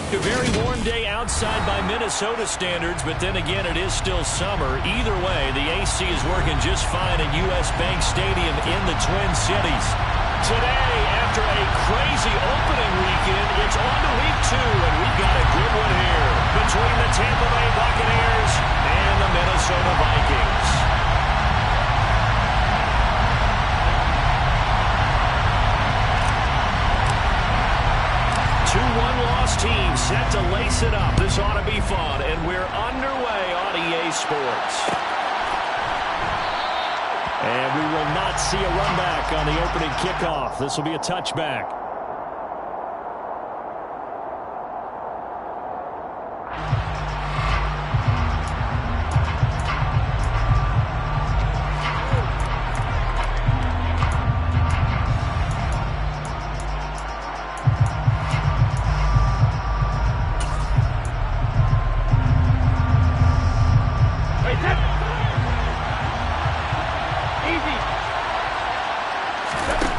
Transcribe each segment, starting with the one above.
A very warm day outside by Minnesota standards, but then again, it is still summer. Either way, the AC is working just fine at U.S. Bank Stadium in the Twin Cities. Today, after a crazy opening weekend, it's on to week 2, and we've got a good one here between the Tampa Bay Buccaneers and the Minnesota Vikings. 2-1 loss team set to lace it up. This ought to be fun, and we're underway on EA Sports. And we will not see a run back on the opening kickoff. This will be a touchback.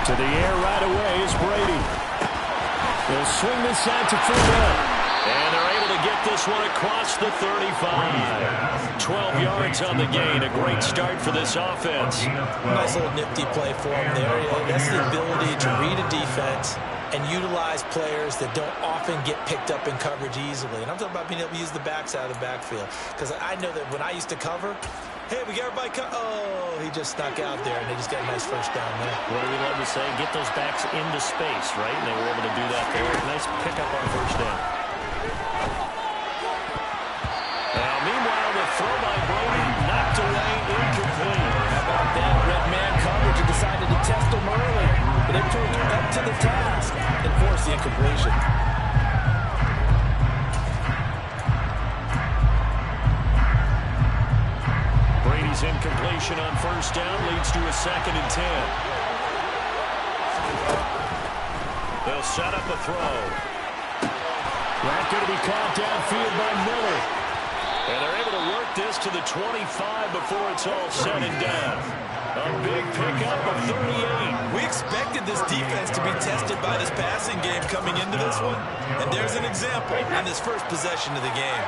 To the air right away is Brady. They'll swing this out to Fournette. And they're able to get this one across the 35. 12 yards on the gain. A great start for this offense. Nice little nifty play for him there. That's the ability to read a defense and utilize players that don't often get picked up in coverage easily. And I'm talking about being able to use the backs out of the backfield. Because I know that when I used to cover, hey, we got everybody oh, he just snuck out there, and they just got a nice first down there. What do we love to say? Get those backs into space, right? And they were able to do that there. Nice pickup on first down. Meanwhile, the throw by Brady knocked away, incomplete. How about that? Red man coverage and decided to test him early. But they proved up to the task and forced the incompletion. Brady's incompletion on first down leads to a 2nd and 10. They'll set up a throw. Not going to be caught downfield by Miller. And they're able to work this to the 25 before it's all said and done. A big pickup of 38. We expected this defense to be tested by this passing game coming into this one. And there's an example on this first possession of the game.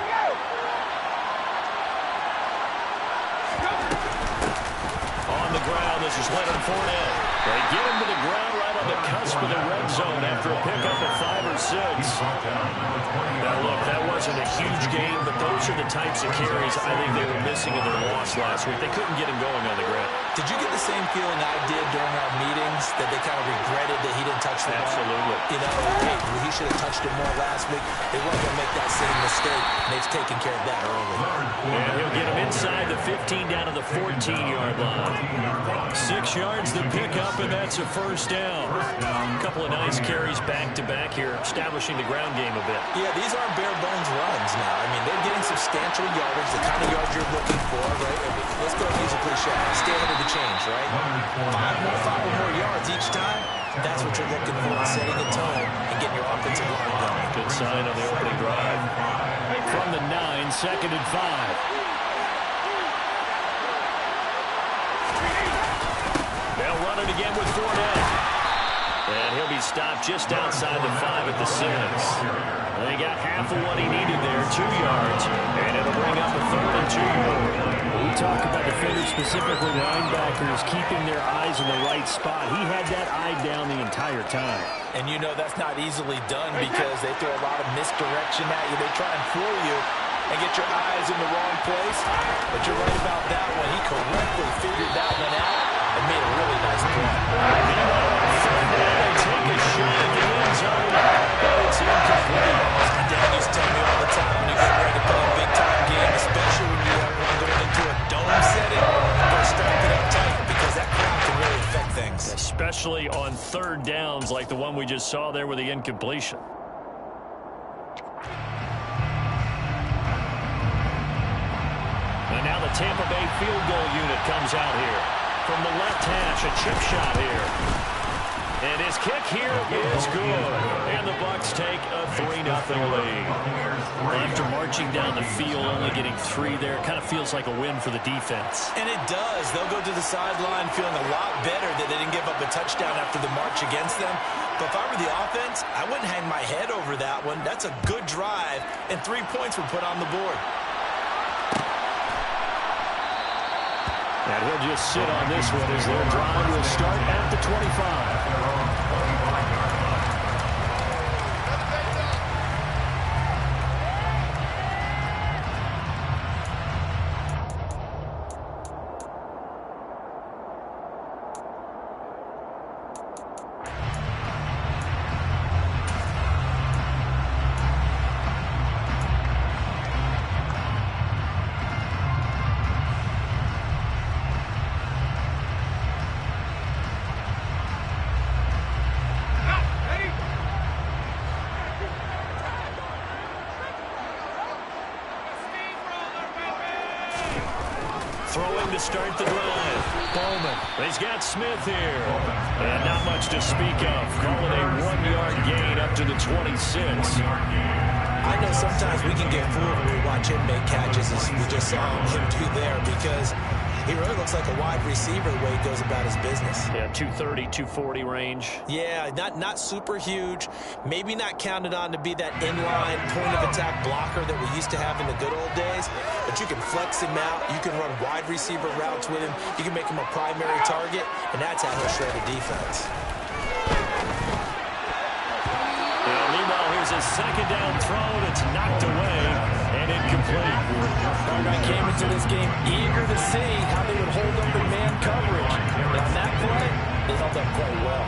On the ground, this is Leonard Fournette. They get him to the ground right on the cusp of the red zone after a pickup of 5 or 6. Now, look, that wasn't a huge game, but those are the types of carries I think they were missing in their loss last week. They couldn't get him going on the ground. Did you get the same feeling I did during our meetings, that they kind of regretted that he didn't touch the ball? Absolutely. You know, hey, he should have touched it more last week. They weren't going to make that same mistake, and they've taken care of that early. And he'll get him inside the 15 down to the 14-yard line. 6 yards the pickup, and that's a first down. A couple of nice carries back-to-back here, establishing the ground game a bit. Yeah, these aren't bare-bones runs now. I mean, they're getting substantial yardage, the kind of yards you're looking for, right? I mean, let's go use a cliche. Stay ahead of the change, right? 5 or more yards each time. That's what you're looking for, setting a tone and getting your offensive line going. Good sign on the opening drive. From the 9, 2nd and 5. They'll run it again with Fournette. And he'll be stopped just outside the 5 at the 6. They got half of what he needed there, 2 yards, and it'll bring up a 3rd and 2. We talk about defenders, specifically linebackers, keeping their eyes in the right spot. He had that eye down the entire time. And you know that's not easily done because they throw a lot of misdirection at you. They try and fool you and get your eyes in the wrong place. But you're right about that one. He correctly figured that one out and made a really nice play. They take a shot at the end zone, but it's incomplete. My dad used to tell me all the time when you get ready to play a big-time game, especially when you have one going into a dome setting, you better strap it up tight because that crowd can really affect things. Especially on 3rd downs like the one we just saw there with the incompletion. And now the Tampa Bay field goal unit comes out here. From the left hash, a chip shot here. And his kick here is good. And the Bucs take a 3-0 lead. After marching down the field, only getting 3 there, kind of feels like a win for the defense. And it does. They'll go to the sideline feeling a lot better that they didn't give up a touchdown after the march against them. But if I were the offense, I wouldn't hang my head over that one. That's a good drive, and 3 points were put on the board. And he'll just sit on this one as their drive will start at the 25. Throwing to start the drive. Bowman. He's got Smith here. And not much to speak of. Call it a 1-yard gain up to the 26. I know sometimes we can get fooled when we watch him make catches as we just saw him do there because he really looks like a wide receiver the way he goes about his business. Yeah, 230, 240 range. Yeah, not super huge. Maybe not counted on to be that inline point-of-attack blocker that we used to have in the good old days. But you can flex him out. You can run wide receiver routes with him. You can make him a primary target, and that's how he'll shred a defense. Meanwhile, here's a second down throw that's knocked away and incomplete. I came into this game eager to see how they would hold up in man coverage. And on that play, they held up quite well.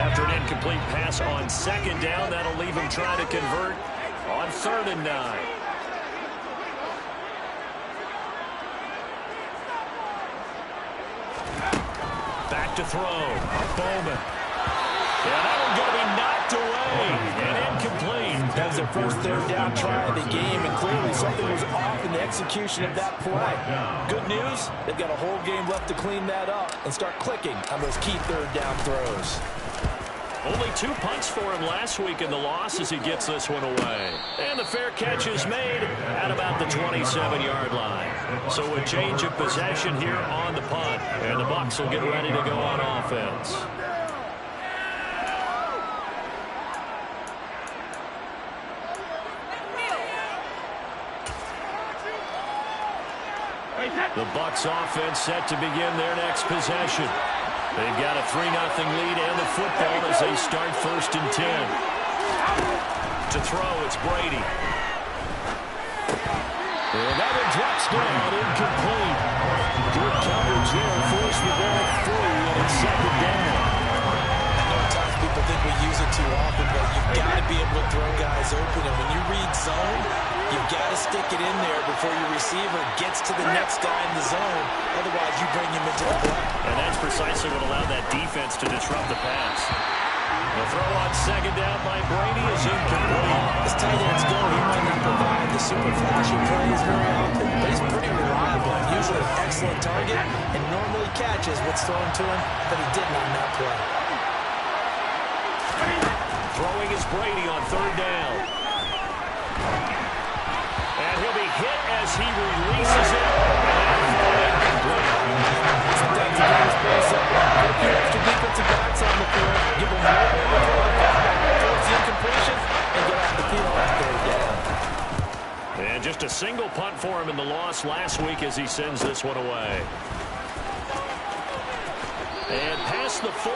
After an incomplete pass on second down, that'll leave him trying to convert on 3rd and 9. Back to throw. Bowman. Yeah, that one's going to be knocked away and incomplete. That was their first 3rd down try of the game, and clearly something was off in the execution of that play. Good news, they've got a whole game left to clean that up and start clicking on those key 3rd down throws. Only 2 punts for him last week in the loss as he gets this one away. And the fair catch is made at about the 27-yard line. So a change of possession here on the punt. And the Bucs will get ready to go on offense. The Bucs offense set to begin their next possession. They've got a 3-0 lead and the football as they start 1st and 10. To throw, it's Brady. And that one drops down, incomplete. Good coverage there, forced the ball free, and it's 2nd down. I know at times people think we use it too often, but you've got to be able to throw guys open. And when you read zone, you've got to stick it in there before your receiver gets to the next guy in the zone. Otherwise, you bring him into the play. And that's precisely what allowed that defense to disrupt the pass. The throw on 2nd down by Brady is incomplete. As tight ends go, he might not provide the super flashy plays very often, but he's pretty reliable. Usually an excellent target and normally catches what's thrown to him, but he didn't on that play. Throwing is Brady on 3rd down. And he'll be hit as he releases it. Sometimes the game is close up. Put the extra defensive backs on the field, give them more room to throw towards the incompletion, and get off the field on 3rd down. And just a single punt for him in the loss last week as he sends this one away. And past the 40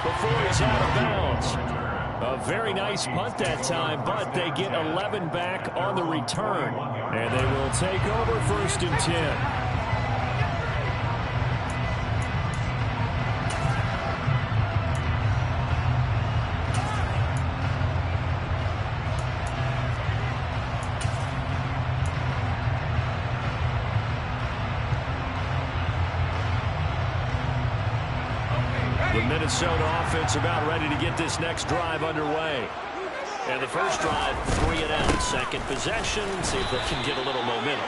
before he's out of bounds. A very nice punt that time, but they get 11 back on the return. And they will take over 1st and 10. The Minnesota offense about ready to get this next drive underway. And the first drive, 3 and out. Second possession, see if they can get a little momentum.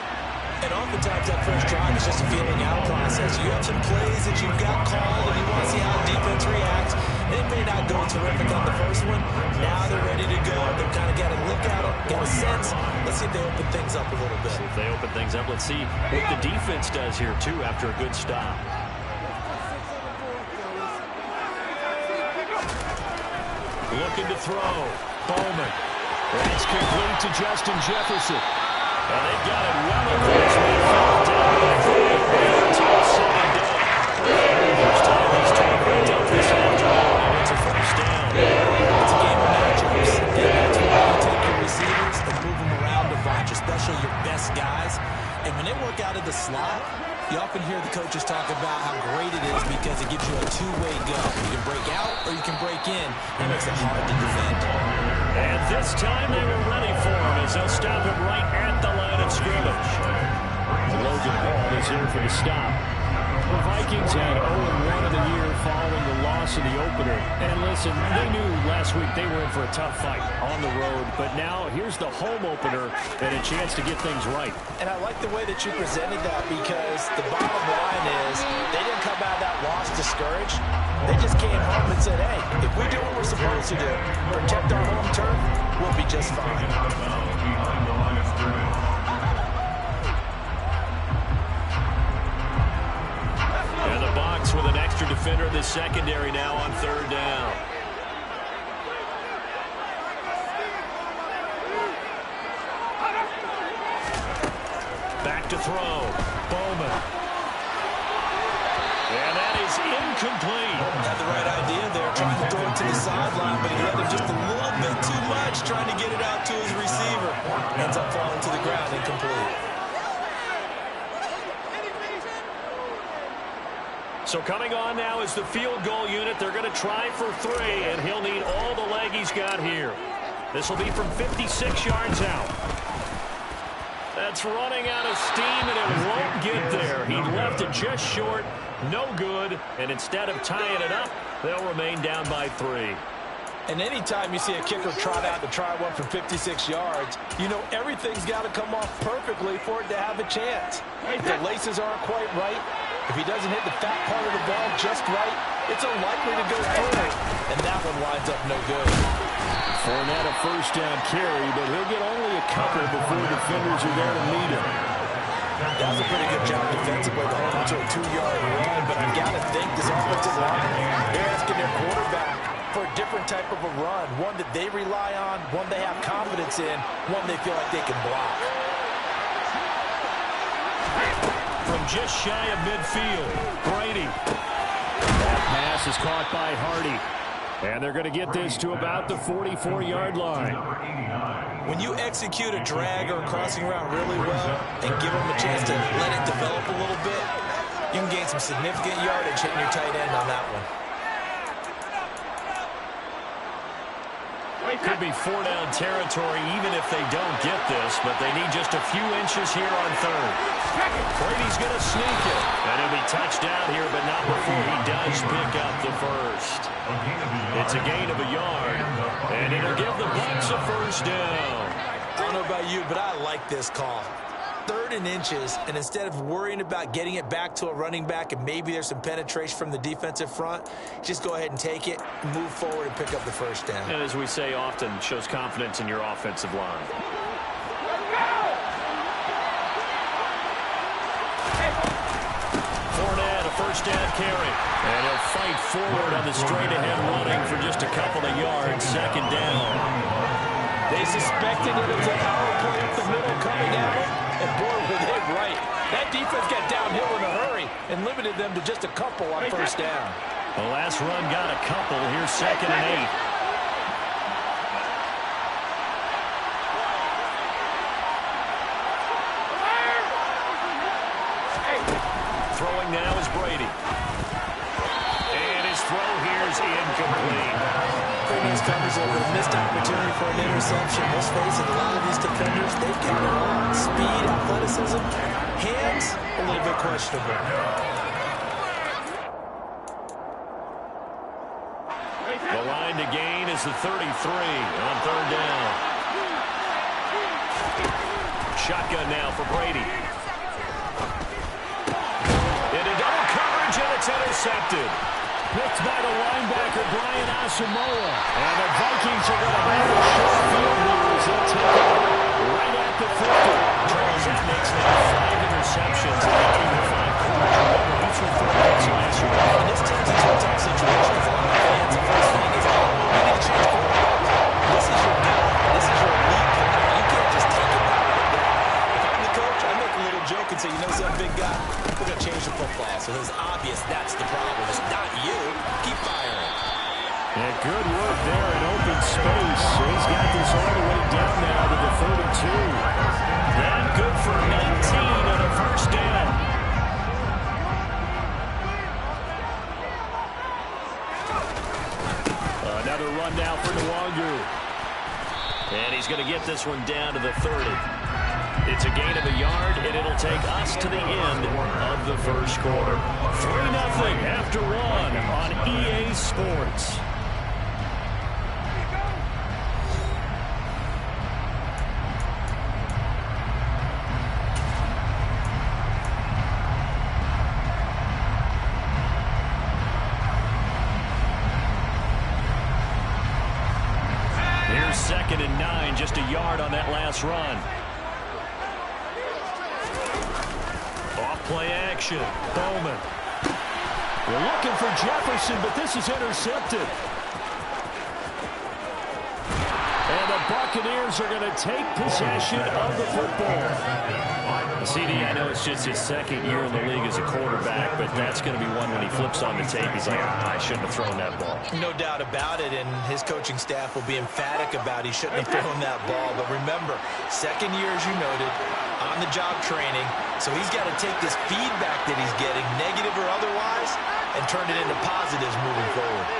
And oftentimes that first drive is just a feeling out process. You have some plays that you've got called and you want to see how defense reacts. It may not go terrific on the first one. Now they're ready to go. They've kind of got to look at it, get a sense. Let's Let's see if they open things up a little bit. See if they open things up. Let's see what the defense does here, too, after a good stop. Looking to throw. Bowman. That's complete to Justin Jefferson. And they've got it well across midfield. Down by 3. To a second down. First time he's tackled up this afternoon, and it's a first down. It's a game of matchups, and that's why you take your receivers and move them around a bunch, especially your best guys. And when they work out of the slot, you often hear the coaches talk about how great it is because it gives you a two-way go. You can break out or you can break in. That makes it hard to defend. And this time they were ready for him as they'll stop him right at the line of scrimmage. Logan Hall is here for the stop. The Vikings had 0-1 in the year following the loss in the opener. And listen, they knew last week they were in for a tough fight on the road. But now here's the home opener and a chance to get things right. And I like the way that you presented that because the bottom line is they didn't come out of that loss discouraged. They just came home and said, hey, if we do what we're supposed to do, protect our home turf, we'll be just fine. And the Bucs with an extra defender in the secondary now on third down. Back to throw. Bowman. And that is incomplete. Had the right idea there, trying to throw it to the sideline, but he let him just a little bit too much, trying to get it out to his receiver. Ends up falling to the ground, incomplete. So coming on now is the field goal unit. They're going to try for 3, and he'll need all the leg he's got here. This will be from 56 yards out. That's running out of steam, and it won't get there. He left it just short, no good, and instead of tying it up, they'll remain down by 3. And anytime you see a kicker trot out to try one from 56 yards, you know everything's got to come off perfectly for it to have a chance. If the laces aren't quite right, if he doesn't hit the fat part of the ball just right, it's unlikely to go through. And that one winds up no good. Fournette a first down carry, but he'll get only a couple before defenders are there to meet him. That was a pretty good job defensively to hold him to a 2-yard run, but I've got to think this offensive line, they're asking their quarterback for a different type of a run, one that they rely on, one they have confidence in, one they feel like they can block. From just shy of midfield, Brady. That pass is caught by Hardy. And they're going to get this to about the 44-yard line. When you execute a drag or a crossing route really well and give them a chance to let it develop a little bit, you can gain some significant yardage hitting your tight end on that one. Could be 4-down territory even if they don't get this, but they need just a few inches here on third. Brady's going to sneak it, and he'll be touched down here, but not before he does pick up the first. It's a gain of a yard, and it'll give the Bucs a first down. I don't know about you, but I like this call. 3rd and inches, and instead of worrying about getting it back to a running back and maybe there's some penetration from the defensive front, just go ahead and take it, move forward, and pick up the first down. And as we say often, shows confidence in your offensive line. Fournette, a first down carry. And he'll fight forward on the straight-ahead running for just a couple of yards, second down. They suspected it was a power play up the middle coming at him, and boy, were they right. That defense got downhill in a hurry and limited them to just a couple on first down. The last run got a couple. Here's 2nd and 8. Throwing now is Brady. And his throw here is incomplete. Freeman's covers over a missed opportunity for an interception. Let's face it, a lot of these defenders, they've got it all. Speed, athleticism, hands, a little bit questionable. The line to gain is the 33 on third down. Shotgun now for Brady. Into double coverage, and it's intercepted. Picked by the linebacker, Brian Asamoah. And the Vikings are going to have a short field here as they'll take it right at the got, we're going to change the football. So it's obvious that's the problem. It's not you. Keep firing. And good work there in open space. So he's got this all the way down now to the 32. And good for 19 and a first down. Another run now for Nwangu. And he's going to get this one down to the 30. It's a gain of a yard, and it'll take us to the end of the first quarter. 3-0 after one on EA Sports. Here's 2nd and 9, just a yard on that last run. Off-play action. Bowman. We're looking for Jefferson, but this is intercepted. And the Buccaneers are going to take possession of the football. CD, I know it's just his 2nd year in the league as a quarterback, but that's going to be one when he flips on the tape. He's like, I shouldn't have thrown that ball. No doubt about it, and his coaching staff will be emphatic about he shouldn't have thrown that ball. But remember, 2nd year, as you noted, on-the-job training, so he's got to take this feedback that he's getting, negative or otherwise, and turn it into positives moving forward.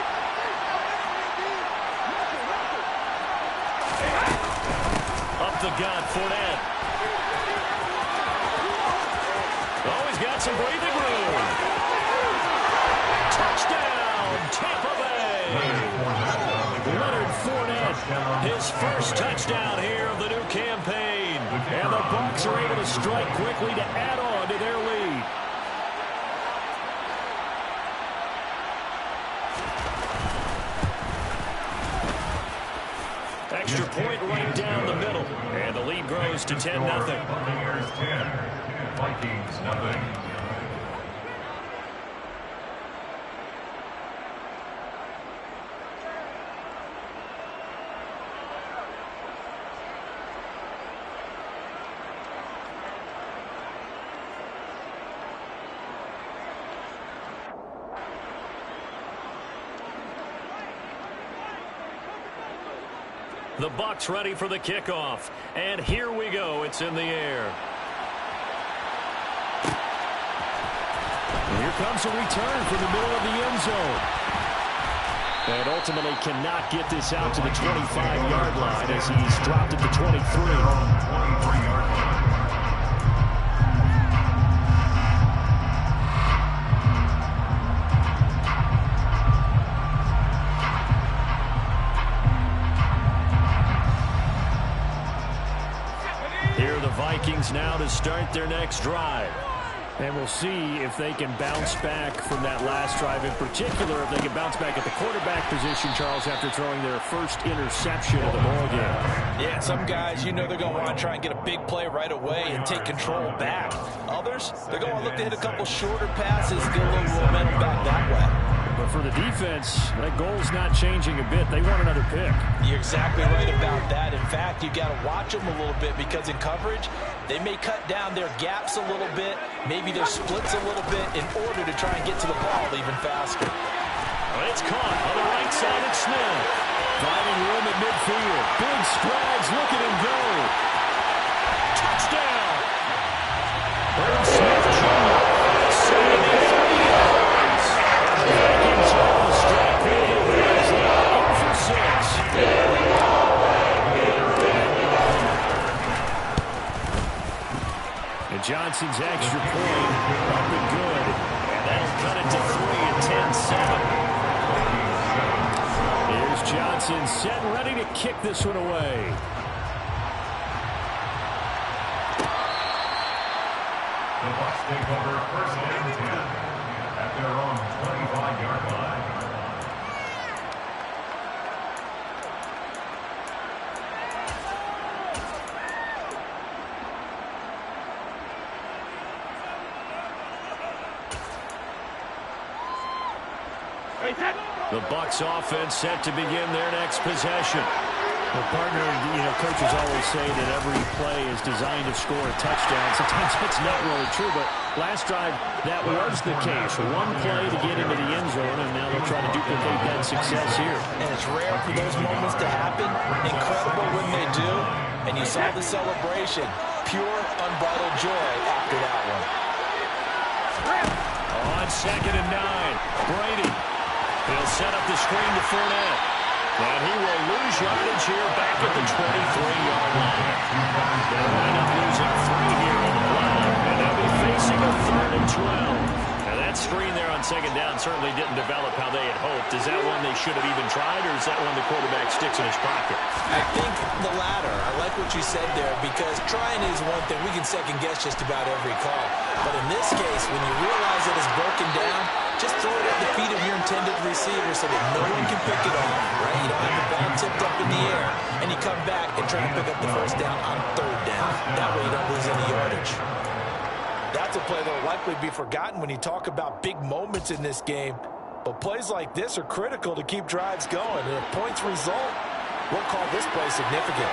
Up the gut, Fournette. Oh, he's got some breathing room. Touchdown, Tampa Bay. Leonard Fournette, his first touchdown here of the new campaign. And the Bucs are able to strike quickly to add on to their lead. Extra point right down the middle. And the lead grows to 10-0. Buccaneers 10, Vikings nothing. The Bucs ready for the kickoff. And here we go. It's in the air. And here comes a return from the middle of the end zone. And ultimately cannot get this out to the 25-yard line as he's dropped at the 23. 23-yard line. Vikings now to start their next drive. And we'll see if they can bounce back from that last drive. In particular, if they can bounce back at the quarterback position, Charles, after throwing their first interception of the ballgame. Yeah, some guys, you know they're going to want to try and get a big play right away and take control back. Others, they're going to look to hit a couple shorter passes, get a little momentum back that way. But for the defense, that goal's not changing a bit. They want another pick. You're exactly right about that. In fact, you've got to watch them a little bit because in coverage, they may cut down their gaps a little bit, maybe their splits a little bit in order to try and get to the ball even faster. Well, it's caught on the right side of Smith. Finding room at midfield. Big strides. Look at him go. Touchdown. Irv Smith Jr. 73 yards. The Vikings are on the strike field. He's now 0 for 6. And Johnson's extra point up and good. And that'll cut it to 3 at 10-7. Here's Johnson set and ready to kick this one away. The Bucs take over 1st and 10 at their own 25-yard line. The Bucs offense set to begin their next possession. Well, partner, coaches always say that every play is designed to score a touchdown. Sometimes that's not really true, but last drive, that was the case. One play to get into the end zone, and now they'll try to duplicate that success here. And it's rare for those moments to happen. Incredible when they do. And you saw the celebration. Pure, unbridled joy after that one. On 2nd and 9, Brady. He'll set up the screen to Fournette. And he will lose yardage here back at the 23-yard line. They'll wind up losing 3 here on the play. And they'll be facing a 3rd and 12. Now that screen there on 2nd down certainly didn't develop how they had hoped. Is that one they should have even tried, or is that one the quarterback sticks in his pocket? I think the latter. I like what you said there, because trying is one thing. We can second guess just about every call. But in this case, when you realize that it's broken down, just throw it at the feet of your intended receiver so that no one can pick it off, right? You don't have the ball tipped up in the air, and you come back and try to pick up the first down on 3rd down. That way you don't lose any yardage. That's a play that will likely be forgotten when you talk about big moments in this game. But plays like this are critical to keep drives going. And if points result, we'll call this play significant.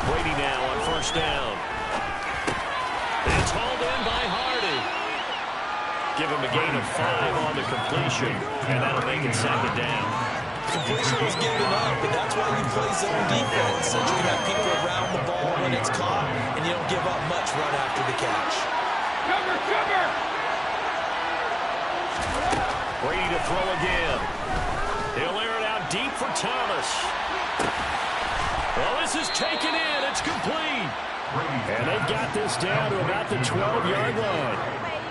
Brady now on 1st down. It's hauled in by Hardy. Give him a gain of 5 on the completion, and that'll make it 2nd down. Completion was given up, and that's why you play zone defense, so you can have people around the ball when it's caught, and you don't give up much run after the catch. Cover! Brady to throw again. He'll air it out deep for Thomas. Well, this is taken in. It's complete. And they've got this down to about the 12-yard line.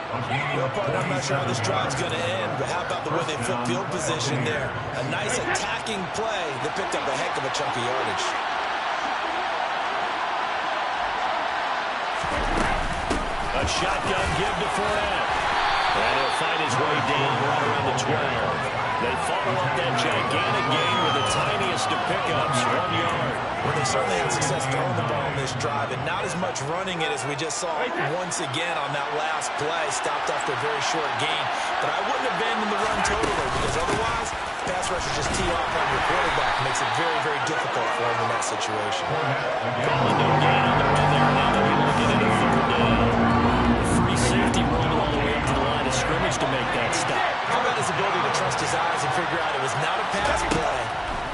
Well, partner, I'm not sure how this drive's going to end, but how about the way they flip field position there? A nice attacking play that picked up a heck of a chunk of yardage. A shotgun give to Fournette. And he'll find his way down right around the 12. They follow up that gigantic gain with the tiniest of pickups, 1 yard. Well, they certainly had success throwing the ball in this drive, and not as much running it as we just saw once again on that last play. Stopped after a very short gain. But I wouldn't abandon the run totally, because otherwise, pass rushers just tee off on your quarterback. Makes it very, very difficult for him in that situation. Calling no gain on the run there. Now they'll be looking at a 3rd down. The free safety running all the way up to the line of scrimmage to make that stop. How about his ability to trust his eyes and figure out it was not a pass play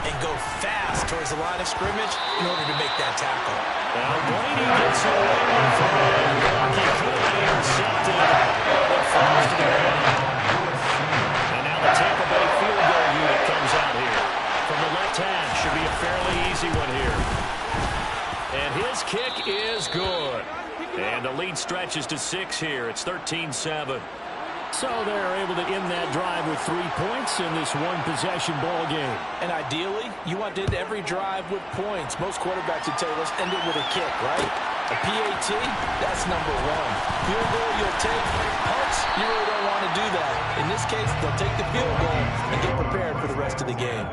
and go fast towards the line of scrimmage in order to make that tackle? Now Brady gets away with it. He could have intercepted, but falls to the ground. And now the Tampa Bay field goal unit comes out here. From the left hash, should be a fairly easy one here. And his kick is good. And the lead stretches to 6 here. It's 13-7. So they're able to end that drive with 3 points in this one-possession ball game. And ideally, you want to end every drive with points. Most quarterbacks would tell you, let's end it with a kick, right? A PAT, that's number 1. Field goal you'll take. Punts, you really don't want to do that. In this case, they'll take the field goal and get prepared for the rest of the game.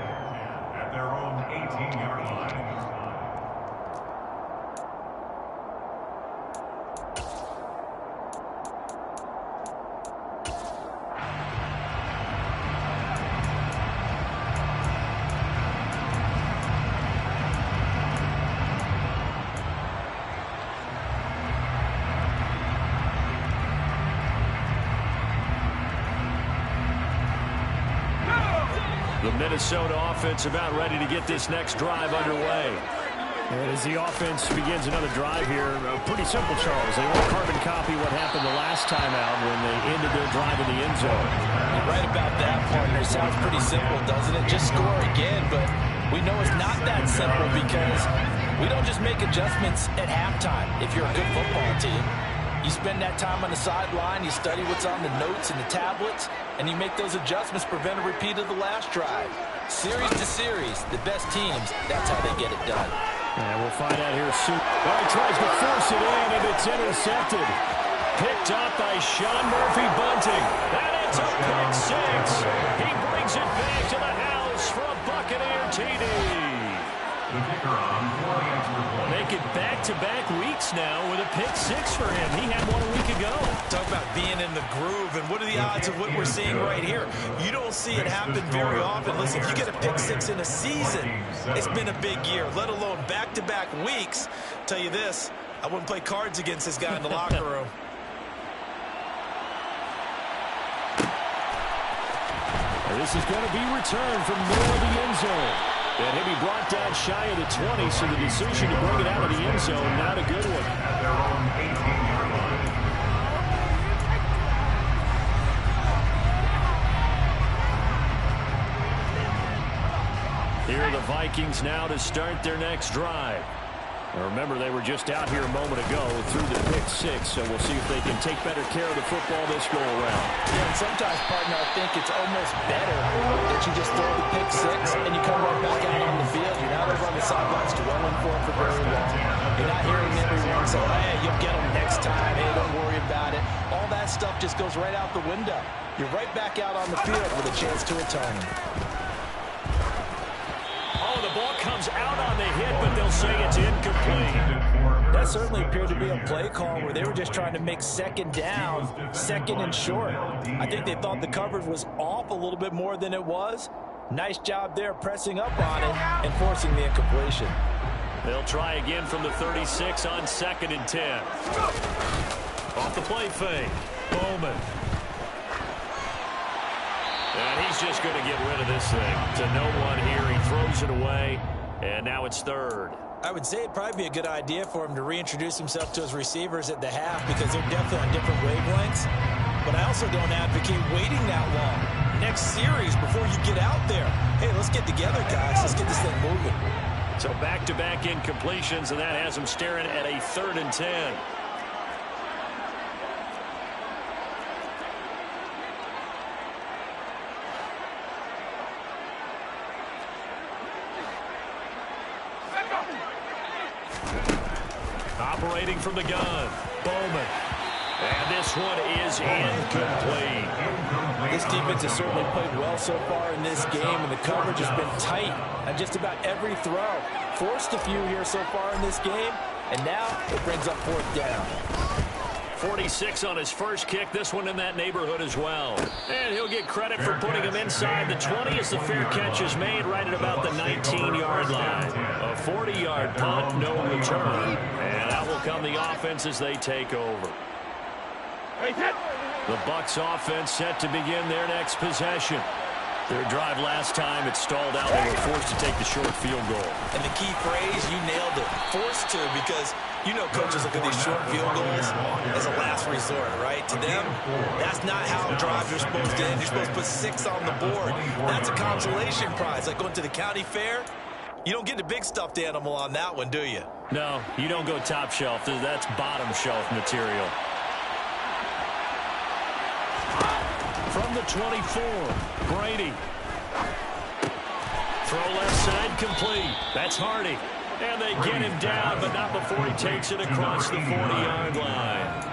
At their own 18-yard line. The Minnesota offense about ready to get this next drive underway. And as the offense begins another drive here, pretty simple, Charles. They won't carbon copy what happened the last time out when they ended their drive in the end zone. You're right about that, partner. Sounds pretty simple, doesn't it? Just score again, but we know it's not that simple because we don't just make adjustments at halftime if you're a good football team. You spend that time on the sideline, you study what's on the notes and the tablets, and you make those adjustments, prevent a repeat of the last drive. Series to series, the best teams, that's how they get it done. And we'll find out here soon. Well, he tries to force it in, and it's intercepted. Picked up by Sean Murphy-Bunting. And it's a pick 6. He brings it back to the house for a Buccaneer TD. The kicker on for the extra point. Make it back-to-back weeks now with a pick six for him. He had one a week ago. Talk about being in the groove, and what are the odds of what we're seeing right here? You don't see it happen very often. Listen, if you get a pick six in a season, it's been a big year, let alone back-to-back weeks. Tell you this, I wouldn't play cards against this guy in the locker room. This is going to be returned from middle of the end zone. And he'll be brought down shy of the 20, so the decision to bring it out of the end zone, not a good one. At their own 18-yard line. Here are the Vikings now to start their next drive. Now remember, they were just out here a moment ago through the pick six, so we'll see if they can take better care of the football this go-around. Yeah, and sometimes, partner, I think it's almost better that you just throw the pick six and you come right back out on the field. You're not over on the sidelines dwelling for it for very long. You're not hearing everyone say, hey, you'll get them next time. Hey, don't worry about it. All that stuff just goes right out the window. You're right back out on the field with a chance to atone. Oh, the ball comes out on the hit, but they'll say it's incomplete. That certainly appeared to be a play call where they were just trying to make second down, second and short. I think they thought the coverage was off a little bit more than it was. Nice job there pressing up on it and forcing the incompletion. They'll try again from the 36 on 2nd and 10. Off the play fake. Bowman. And he's just going to get rid of this thing to no one here. He throws it away, and now it's 3rd. I would say it'd probably be a good idea for him to reintroduce himself to his receivers at the half because they're definitely on different wavelengths. But I also don't advocate waiting that long. Next series before you get out there. Hey, let's get together, guys. Let's get this thing moving. So back-to-back incompletions, and that has him staring at a 3rd and 10. Operating from the gun, Bowman. And this one is incomplete. This defense has certainly played well so far in this game, and the coverage has been tight on just about every throw. Forced a few here so far in this game, and now it brings up 4th down. 46 on his first kick. This one in that neighborhood as well. And he'll get credit for putting him inside the 20 as the fair catch is made right at about the 19-yard line. A 40-yard punt, no return. And out will come the offense as they take over. The Bucs offense set to begin their next possession. Their drive last time, it stalled out. They were forced to take the short field goal. And the key phrase, you nailed it, forced to, because you know coaches look at these short field goals as a last resort, right? To them, that's not how drives are supposed to end. You're supposed to put 6 on the board. That's a consolation prize. Like going to the county fair, you don't get the big stuffed animal on that one, do you? No, you don't go top shelf. That's bottom shelf material. From the 24, Brady. Throw left side complete. That's Hardy. And they get him down, but not before he takes it across the 40-yard line.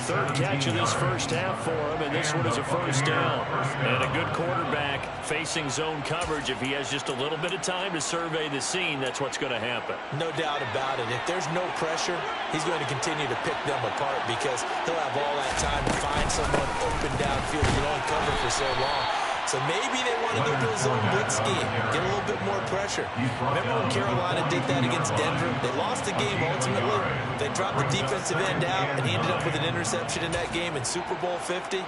Third catch of this first half for him, and this one is a first down. And a good quarterback facing zone coverage. If he has just a little bit of time to survey the scene, that's what's going to happen. No doubt about it. If there's no pressure, he's going to continue to pick them apart because he'll have all that time to find someone open downfield. You can only cover for so long. So maybe they want to go to a zone blitz scheme, get a little bit more pressure. Remember when Carolina did that against Denver? They lost the game ultimately. They dropped the defensive end out, and he ended up with an interception in that game in Super Bowl 50.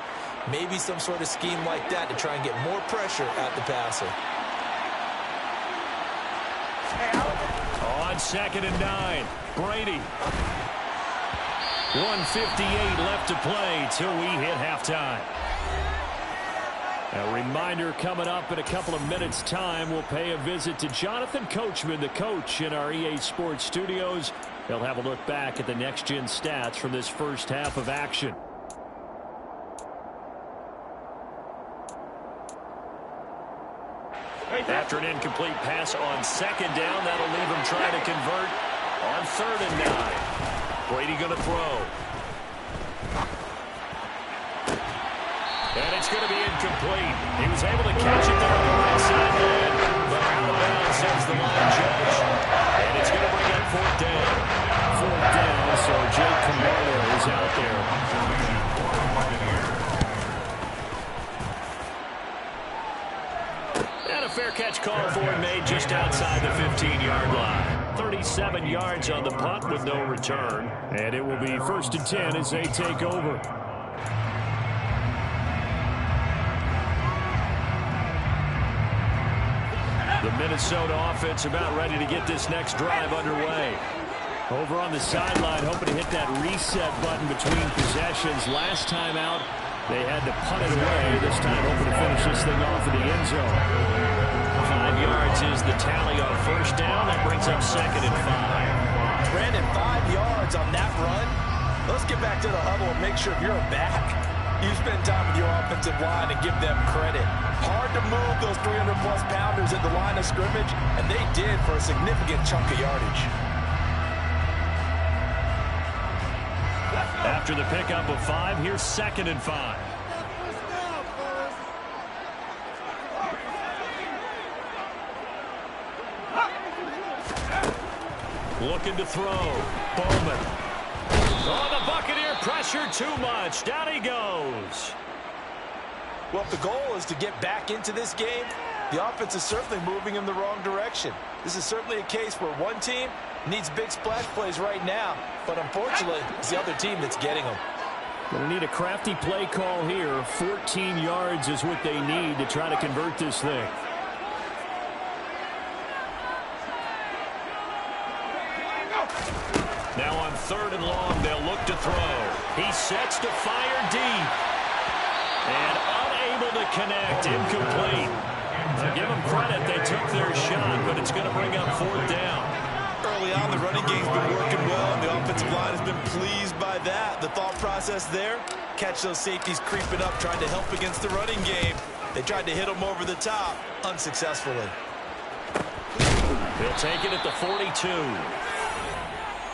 Maybe some sort of scheme like that to try and get more pressure at the passer. On 2nd and 9, Brady. 1:58 left to play till we hit halftime. A reminder coming up in a couple of minutes' time. We'll pay a visit to Jonathan Coachman, the coach in our EA Sports studios. He'll have a look back at the next-gen stats from this first half of action. After an incomplete pass on 2nd down, that'll leave him trying to convert on 3rd and 9. Brady going to throw. And it's going to be incomplete. He was able to catch it there on the right sideline, but out of bounds says the line judge. And it's going to bring up fourth down. Fourth down, so Jake Camarda is out there. And a fair catch call for him made just outside the 15-yard line. 37 yards on the punt with no return. And it will be 1st and 10 as they take over. The Minnesota offense about ready to get this next drive underway. Over on the sideline, hoping to hit that reset button between possessions. Last time out, they had to punt it away. This time, hoping to finish this thing off in the end zone. 5 yards is the tally on first down. That brings up 2nd and 5. Brandon, 5 yards on that run. Let's get back to the huddle and make sure you're back. You spend time with your offensive line and give them credit. Hard to move those 300-plus pounders at the line of scrimmage, and they did for a significant chunk of yardage. After the pickup of 5, here's 2nd and 5. Looking to throw. Bowman. Oh, the Buccaneer pressure too much. Down he goes. Well, if the goal is to get back into this game, the offense is certainly moving in the wrong direction. This is certainly a case where one team needs big splash plays right now, but unfortunately, it's the other team that's getting them. Going to need a crafty play call here. 14 yards is what they need to try to convert this thing. Now on 3rd and long, they'll look to throw. He sets to fire deep. And unable to connect, incomplete. Now give them credit, they took their shot, but it's going to bring up 4th down. Early on, the running game's been working well, and the offensive line has been pleased by that. The thought process there, catch those safeties creeping up, trying to help against the running game. They tried to hit them over the top, unsuccessfully. He'll take it at the 42.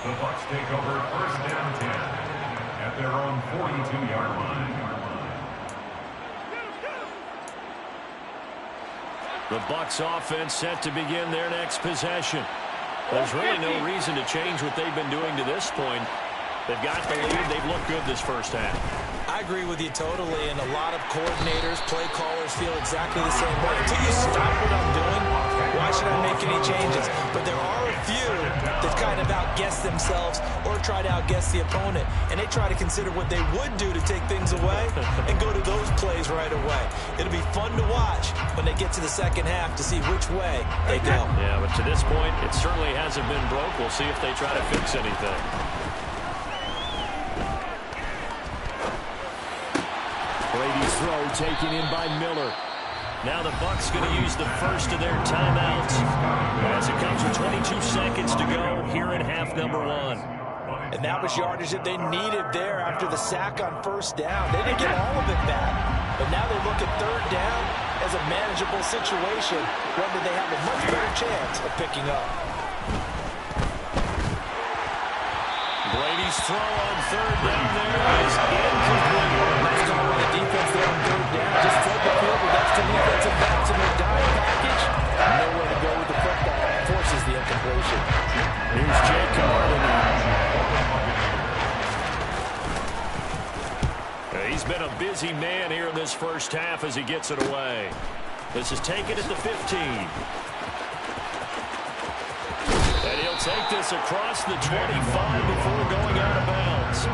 The Bucs take over 1st down 10 at their own 42-yard line. The Bucs offense set to begin their next possession. There's really no reason to change what they've been doing to this point. They've got the lead. They've looked good this first half. I agree with you totally, and a lot of coordinators, play callers feel exactly the same way. Until you stop what I'm doing, why should I make any changes? But there are a few that kind of outguess themselves or try to outguess the opponent, and they try to consider what they would do to take things away and go to those plays right away. It'll be fun to watch when they get to the second half to see which way they go. Yeah, but to this point, it certainly hasn't been broke. We'll see if they try to fix anything. Brady's throw taken in by Miller. Now the Bucs going to use the first of their timeouts as it comes with 22 seconds to go here in half number 1. And that was yardage that they needed there after the sack on 1st down. They didn't get all of it back, but now they look at 3rd down as a manageable situation, one that they have a much better chance of picking up. Brady's throw on 3rd down there is incomplete. Nice call by the defense there on 3rd down. Just flood the field with extra defensive backs in their dime package. Nowhere to go with the football. Forces the incompletion. Here's Jake Camarda now. He's been a busy man here in this first half as he gets it away. This is taken at the 15. And he'll take this across the 25 before going out of bounds.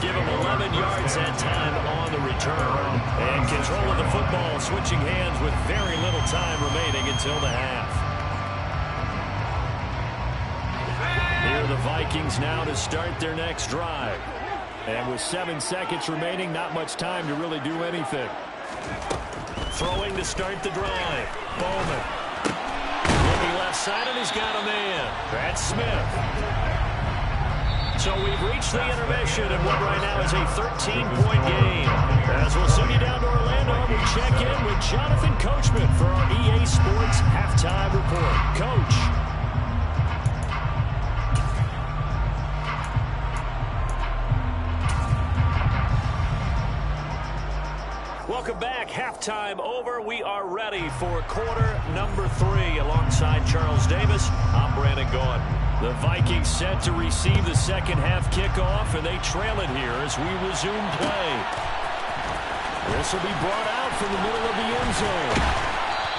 Give him 11 yards that time on the return. And control of the football switching hands with very little time remaining until the half. Here are the Vikings now to start their next drive. And with 7 seconds remaining, not much time to really do anything. Throwing to start the drive. Bowman. Looking left side, and he's got a man. That's Smith. So we've reached the intermission in what right now is a 13-point game. As we'll send you down to Orlando, we check in with Jonathan Coachman for our EA Sports Halftime Report. Coach. Welcome back. Halftime over. We are ready for quarter number 3. Alongside Charles Davis, I'm Brandon Gaudin. The Vikings set to receive the second half kickoff, and they trail it here as we resume play. This will be brought out from the middle of the end zone.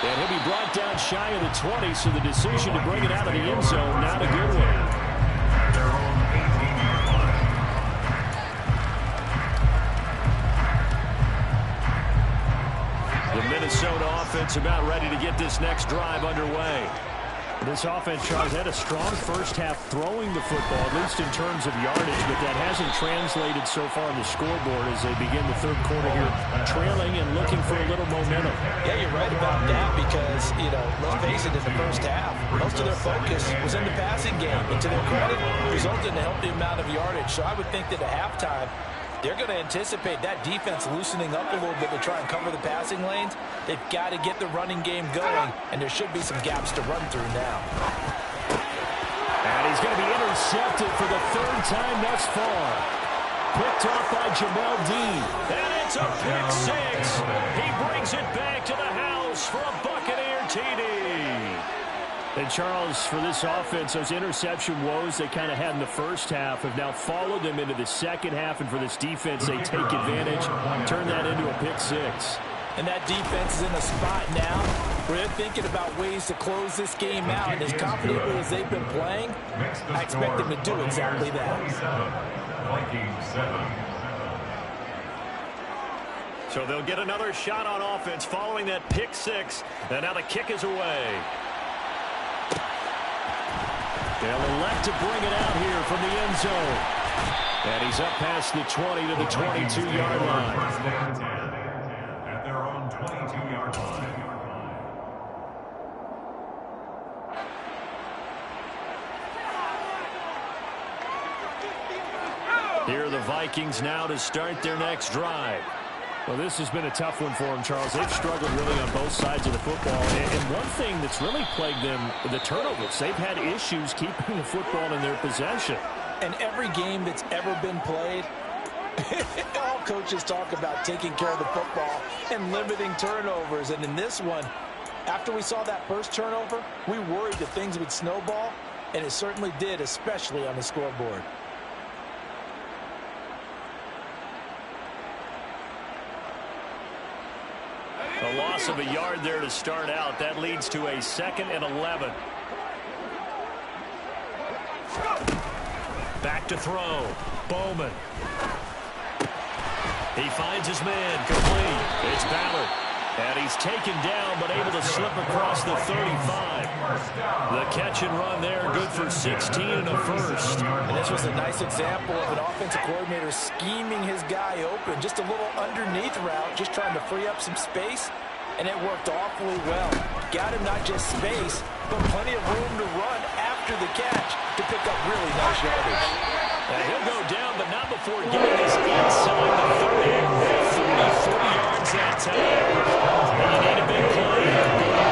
And he'll be brought down shy of the 20, so the decision to bring it out of the end zone, not a good one. The Minnesota offense about ready to get this next drive underway. This offense, Charles, had a strong first half throwing the football, at least in terms of yardage, but that hasn't translated so far on the scoreboard as they begin the third quarter here, trailing and looking for a little momentum. Yeah, you're right about that because, let's face it, in the first half, most of their focus was in the passing game. And to their credit, resulted in a healthy amount of yardage. So I would think that at halftime, they're going to anticipate that defense loosening up a little bit to try and cover the passing lanes. They've got to get the running game going, and there should be some gaps to run through now. And he's going to be intercepted for the third time thus far. Picked off by Jamel Dean. And it's a pick six. He brings it back to the house for a Buccaneer TD. And Charles, for this offense, those interception woes they kind of had in the first half have now followed them into the second half. And for this defense, they take advantage, turn that into a pick six. And that defense is in a spot now where they're thinking about ways to close this game out. And as confidently as they've been playing, I expect them to do exactly that. Vikings 7. So they'll get another shot on offense following that pick six. And now the kick is away. They'll elect to bring it out here from the end zone. And he's up past the 20 to the 22-yard line. First down 10 at their own 22-yard line. Here are the Vikings now to start their next drive. Well, this has been a tough one for them, Charles. They've struggled really on both sides of the football. And one thing that's really plagued them, the turnovers. They've had issues keeping the football in their possession. And every game that's ever been played, all coaches talk about taking care of the football and limiting turnovers. And in this one, after we saw that first turnover, we worried that things would snowball, and it certainly did, especially on the scoreboard. A loss of a yard there to start out. That leads to a 2nd and 11. Back to throw. Bowman. He finds his man. Complete. It's Ballard. And he's taken down, but able to slip across the 35. The catch and run there, good for 16 and a first. And this was a nice example of an offensive coordinator scheming his guy open. Just a little underneath route, just trying to free up some space. And it worked awfully well. Got him not just space, but plenty of room to run after the catch to pick up really nice yardage. And he'll go down, but not before getting this inside the 30. 34 yards that time. And you need a big play.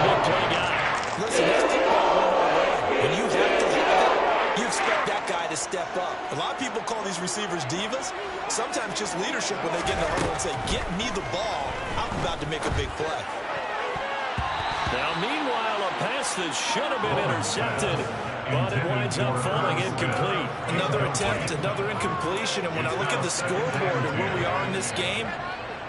Big play guy. Listen, this football went our way. When you have to have it, you expect that guy to step up. A lot of people call these receivers divas. Sometimes just leadership when they get in the huddle and say, get me the ball. I'm about to make a big play. Now, meanwhile, a pass that should have been intercepted, but it winds up falling incomplete. Another attempt, another incompletion, and when I look at the scoreboard and where we are in this game,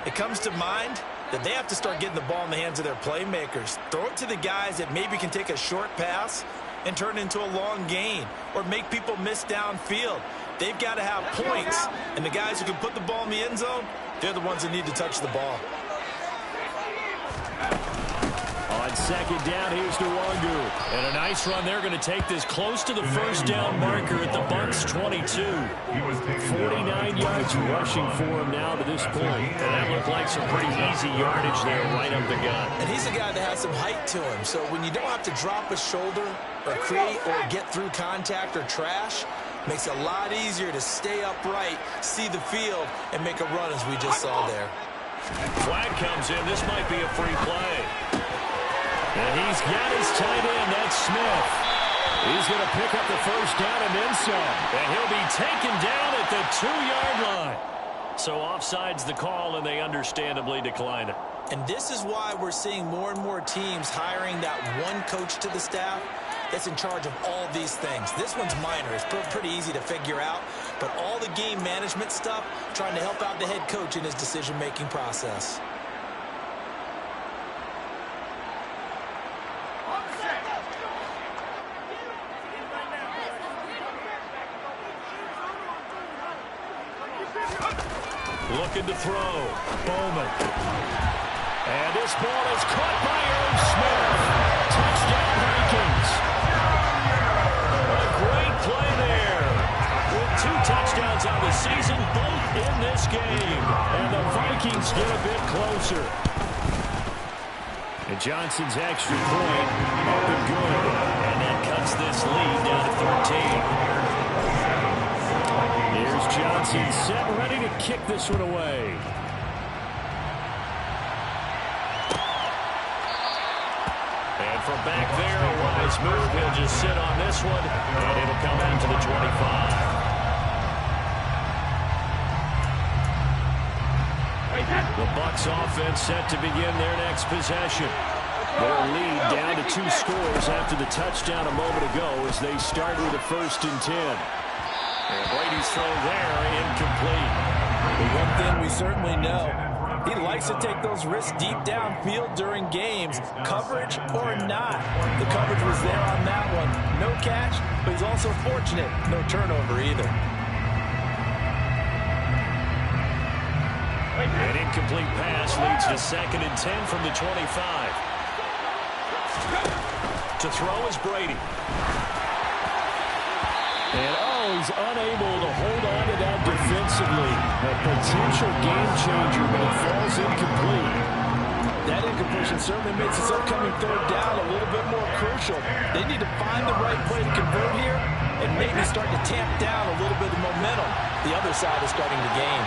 it comes to mind that they have to start getting the ball in the hands of their playmakers. Throw it to the guys that maybe can take a short pass and turn it into a long gain or make people miss downfield. They've got to have points, and the guys who can put the ball in the end zone, they're the ones that need to touch the ball. On second down, here's Nwangu. And a nice run. They're going to take this close to the first down marker at the Bucs 22. 49 yards rushing for him now to this point. And that looked like some pretty easy yardage there right up the gut. And he's a guy that has some height to him. So when you don't have to drop a shoulder or create or get through contact or trash, makes it a lot easier to stay upright, see the field, and make a run as we just saw there. Flag comes in. This might be a free play. And he's got his tight end. That's Smith. He's going to pick up the first down and then some. And he'll be taken down at the 2-yard line. So offside's the call, and they understandably decline it. And this is why we're seeing more and more teams hiring that one coach to the staff that's in charge of all these things. This one's minor. It's pretty easy to figure out. But all the game management stuff, trying to help out the head coach in his decision-making process. Looking to throw. Bowman. And this ball is caught by Irv Smith. Touchdown, Vikings. A great play there. With 2 touchdowns on the season, both in this game. And the Vikings get a bit closer. And Johnson's extra point up and good. And that cuts this lead down to 13. Here's Johnson set, ready to kick this one away. And from back there, a wise move. He'll just sit on this one, and it'll come out to the 25. The Bucs offense set to begin their next possession. Their lead down to 2 scores after the touchdown a moment ago as they start with a 1st and 10. And Brady's throw there, incomplete. The one thing we certainly know, he likes to take those risks deep downfield during games, coverage or not. The coverage was there on that one. No catch, but he's also fortunate. No turnover either. An incomplete pass leads to 2nd and 10 from the 25. To throw is Brady. And he's unable to hold on to that defensively. A potential game changer, but it falls incomplete. That incompletion certainly makes this upcoming 3rd down a little bit more crucial. They need to find the right play to convert here and maybe start to tamp down a little bit of momentum. The other side is starting to gain.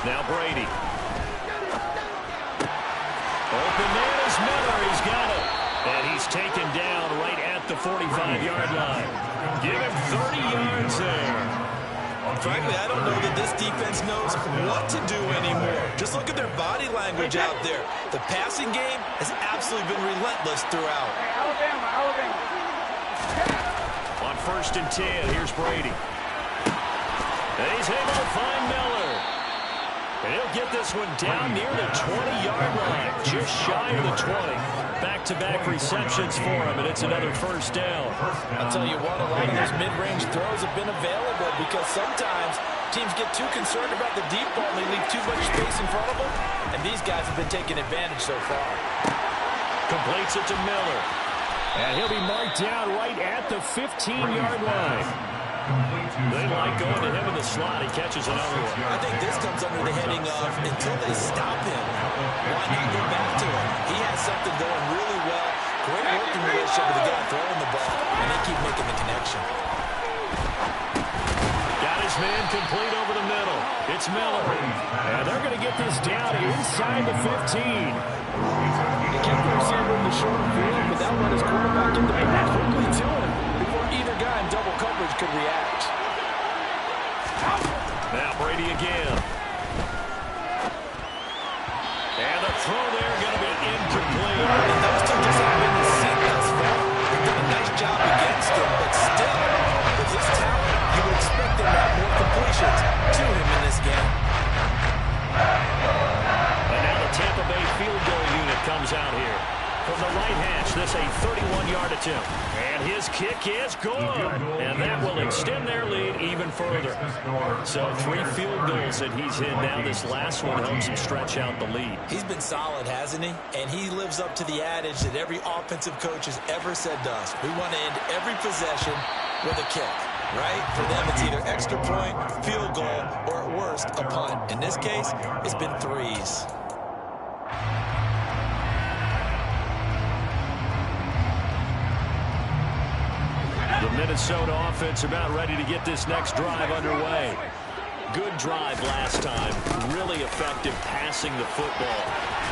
Now Brady. Open man is Miller. He's got it. And he's taken down right at the 45-yard line. Give him 30 yards there. Frankly, I don't know that this defense knows what to do anymore. Just look at their body language out there. The passing game has absolutely been relentless throughout. On 1st and 10, here's Brady. And he's able to find Miller. And he'll get this one down near the 20-yard line, just shy of the 20. Back-to-back receptions for him, and it's another 1st down. I'll tell you what, a lot of those mid-range throws have been available because sometimes teams get too concerned about the deep ball and they leave too much space in front of them, and these guys have been taking advantage so far. Completes it to Miller. And he'll be marked down right at the 15-yard line. They like going to him in the slot. He catches another one. I think this comes under the heading of until they stop him, why not go back to him? He has something going really well. Great working relationship with the guy throwing the ball, and they keep making the connection. Got his man complete over the middle. It's Miller. And they're going to get this down inside the 15. He kept the receiver in the short field, but that led his quarterback in the back quickly to him before either guy in double coverage could react. Now Brady again. And the throw there going to be incomplete. And those two just haven't been the same thus far. They've done a nice job against him, but still, with his talent, you would expect them to have more completions to him in this game. And now the Tampa Bay field goal unit comes out here. From the right hash, this a 31-yard attempt. And his kick is good. And that will extend their lead even further. So 3 field goals that he's hit. Now this last one helps him stretch out the lead. He's been solid, hasn't he? And he lives up to the adage that every offensive coach has ever said to us. We want to end every possession with a kick, right? For them, it's either extra point, field goal, or at worst, a punt. In this case, it's been 3s. The Minnesota offense about ready to get this next drive underway. Good drive last time. Really effective passing the football.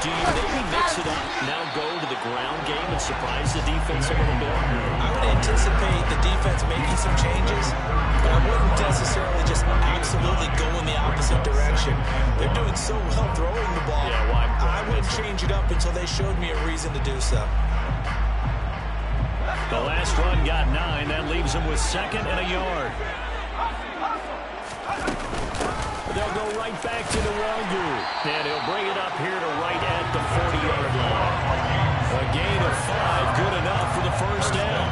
Do you maybe mix it up, now go to the ground game and surprise the defense a little bit? I would anticipate the defense making some changes, but I wouldn't necessarily just absolutely go in the opposite direction. They're doing so well throwing the ball. Yeah, why? I wouldn't change it up until they showed me a reason to do so. The last run got 9. That leaves them with 2nd and a yard. They'll go right back to the Wagyu. And he'll bring it up here to right at the 40-yard line. A gain of 5, good enough for the first down.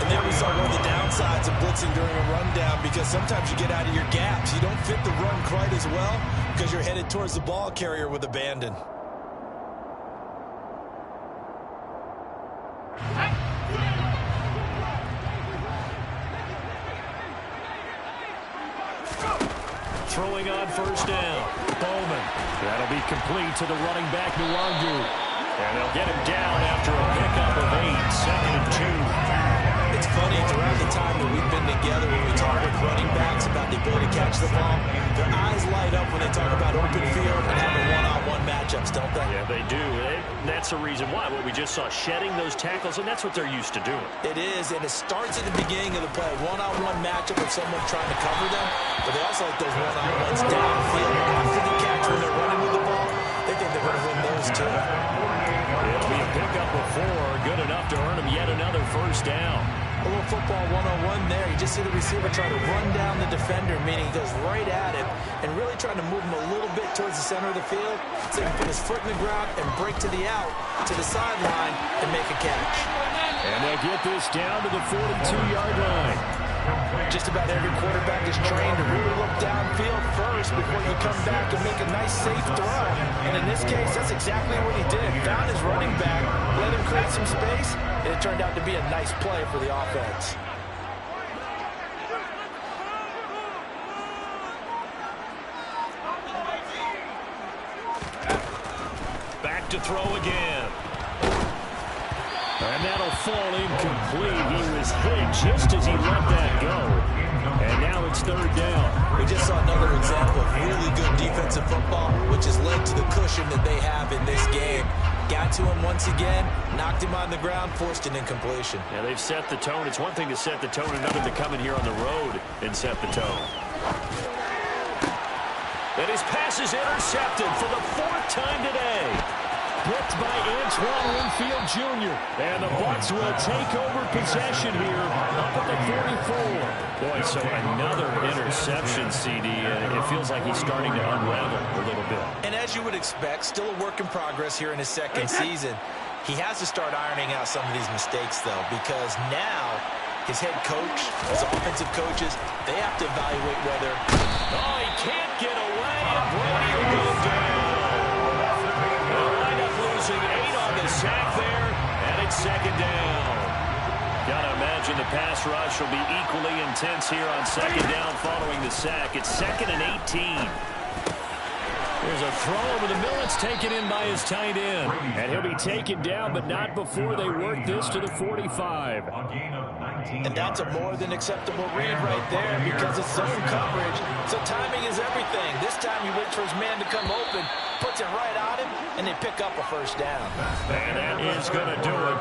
And there we saw one of the downsides of blitzing during a rundown, because sometimes you get out of your gaps. You don't fit the run quite as well because you're headed towards the ball carrier with abandon. Throwing on first down. Bowman. That'll be complete to the running back, Nwangwu. And they'll get him down after a pickup of 8, 2nd and 2. It's funny, throughout the time that we've been together, when we talk with running backs about the ability to catch the ball, their eyes light up when they talk about open field and having one-on-one matchups, don't they? Yeah, they do. That's the reason why. Well, we just saw shedding those tackles, and that's what they're used to doing. It is, and it starts at the beginning of the play. One-on-one matchup with someone trying to cover them, but they also like those one-on-ones downfield after the catch when they're running with the ball. They think they're going to win those too. It'll be a pickup of 4, good enough to earn him yet another first down. A little football 101 there. You just see the receiver try to run down the defender, meaning he goes right at him and really trying to move him a little bit towards the center of the field so he can put his foot in the ground and break to the out, to the sideline, and make a catch. And they'll get this down to the 42-yard line. Just about every quarterback is trained to really look downfield first before you come back and make a nice, safe throw. And in this case, that's exactly what he did. Found his running back, let him create some space, and it turned out to be a nice play for the offense. Back to throw again. And that'll fall incomplete. He was hit just as he let that go. And now it's 3rd down. We just saw another example of really good defensive football, which has led to the cushion that they have in this game. Got to him once again, knocked him on the ground, forced an incompletion. Yeah, they've set the tone. It's one thing to set the tone, another to come in here on the road and set the tone. And his pass is intercepted for the 4th time today. Picked by Antoine Winfield Jr. And the Bucs will take over possession here up at the 44. Boy, so another interception, CD. It feels like he's starting to unravel a little bit. And as you would expect, still a work in progress here in his 2nd season. He has to start ironing out some of these mistakes, though, because now his head coach, his offensive coaches, they have to evaluate whether... Oh, he can't get away, and Brady will go down. Losing 8 on the sack there, and it's 2nd down. Gotta imagine the pass rush will be equally intense here on 2nd down following the sack. It's 2nd and 18. There's a throw over the middle. It's taken in by his tight end. And he'll be taken down, but not before they work this to the 45. And that's a more than acceptable read right there because it's zone coverage. So timing is everything. This time he waits for his man to come open, puts it right on him, and they pick up a first down. And that is going to do it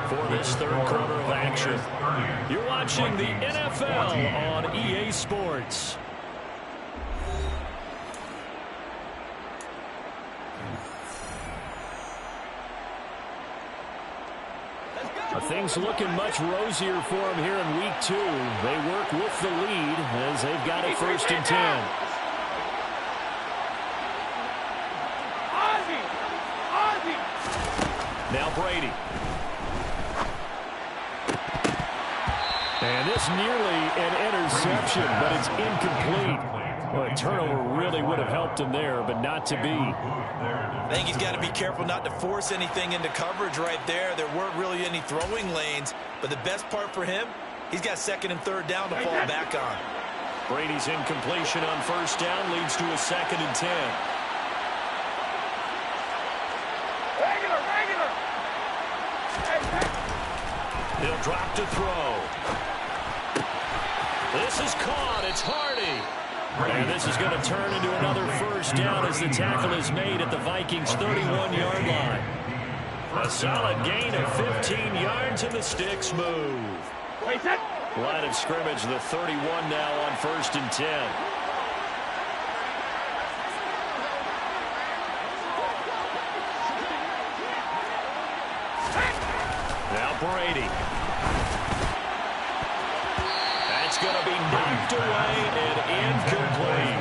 for this 3rd quarter of action. You're watching the NFL on EA Sports. Things looking much rosier for him here in week 2. They work with the lead as they've got it 1st and 10. Now Brady. And this nearly an interception, but it's incomplete. Well, a turnover really would have helped him there, but not to be. I think he's got to be careful not to force anything into coverage right there. There weren't really any throwing lanes, but the best part for him, he's got 2nd and 3rd down to fall back on. Brady's incompletion on 1st down leads to a 2nd and 10. He'll drop to throw. This is caught. It's Hardy. And this is going to turn into another first down as the tackle is made at the Vikings' 31-yard line. A solid gain of 15 yards and the sticks move. Line of scrimmage, the 31 now on 1st and 10. Now Brady. That's going to be knocked away and incomplete.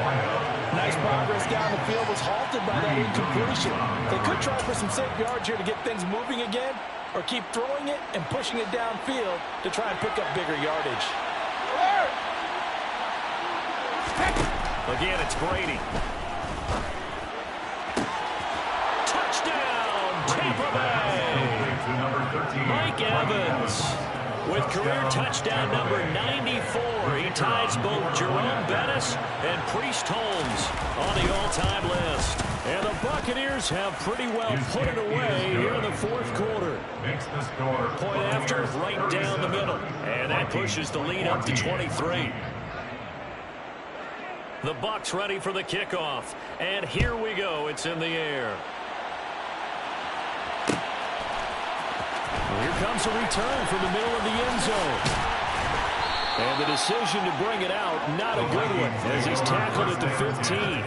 Nice progress down the field, was halted by that incompletion. They could try for some safe yards here to get things moving again, or keep throwing it and pushing it downfield to try and pick up bigger yardage. Again, it's Brady. Touchdown, Tampa Bay! Mike Evans with career touchdown number 94. He ties both Jerome Bettis and Priest Holmes on the all-time list. And the Buccaneers have pretty well put it away here in the 4th quarter. Point after, right down the middle. And that pushes the lead up to 23. The Bucs ready for the kickoff. And here we go. It's in the air. Well, here comes a return from the middle of the end zone. And the decision to bring it out, not a good one, as he's tackled at the 15.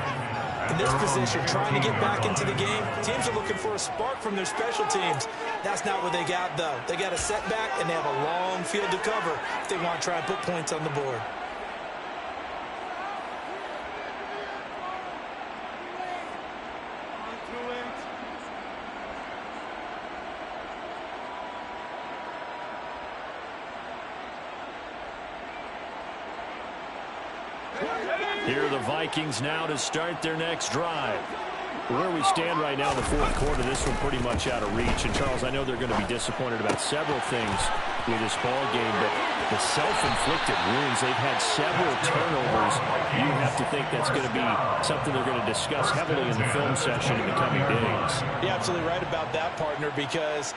In this position, trying to get back into the game, teams are looking for a spark from their special teams. That's not what they got, though. They got a setback, and they have a long field to cover if they want to try and put points on the board. Here are the Vikings now to start their next drive. Where we stand right now in the 4th quarter, this one pretty much out of reach. And, Charles, I know they're going to be disappointed about several things with this ball game, but the self-inflicted wounds, they've had several turnovers. You have to think that's going to be something they're going to discuss heavily in the film session in the coming days. You're absolutely right about that, partner, because